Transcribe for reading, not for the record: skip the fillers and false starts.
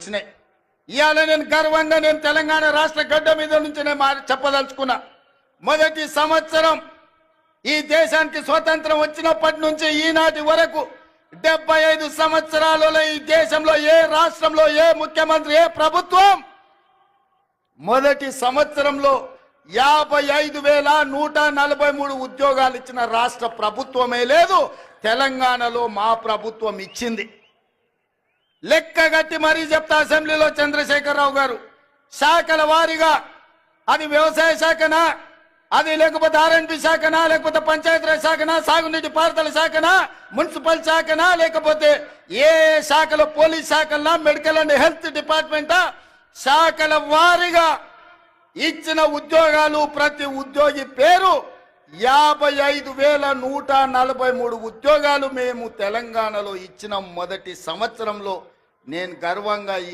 వచ్చినాయి. ఇవాళ నేను గర్వంగా నేను తెలంగాణ రాష్ట్ర గడ్డ మీద నుంచి నేను చెప్పదలుచుకున్నా. మొదటి సంవత్సరం ఈ దేశానికి స్వతంత్రం వచ్చినప్పటి నుంచి ఈనాటి వరకు 75 సంవత్సరాలలో ఈ దేశంలో ఏ రాష్ట్రంలో ఏ ముఖ్యమంత్రి ఏ ప్రభుత్వం మొదటి సంవత్సరంలో 55,143 ఉద్యోగాలు ఇచ్చిన రాష్ట్ర ప్రభుత్వమే లేదు. తెలంగాణలో మా ప్రభుత్వం ఇచ్చింది. లెక్కగట్టి మరీ చెప్తా అసెంబ్లీలో చంద్రశేఖరరావు గారు శాఖల వారీగా అది వ్యవసాయ శాఖనా, అది లేకపోతే ఆర్ఎండ్బి శాఖనా, లేకపోతే పంచాయతీరాజ్ శాఖనా, సాగునీటి పారుదల శాఖనా, మున్సిపల్ శాఖనా, లేకపోతే ఏ శాఖలో పోలీస్ శాఖలనా, మెడికల్ అండ్ హెల్త్ డిపార్ట్మెంటా, శాఖల వారీగా ఇచ్చిన ఉద్యోగాలు ప్రతి ఉద్యోగి పేరు 55,143 ఉద్యోగాలు మేము తెలంగాణలో ఇచ్చిన మొదటి సంవత్సరంలో నేను గర్వంగా ఈ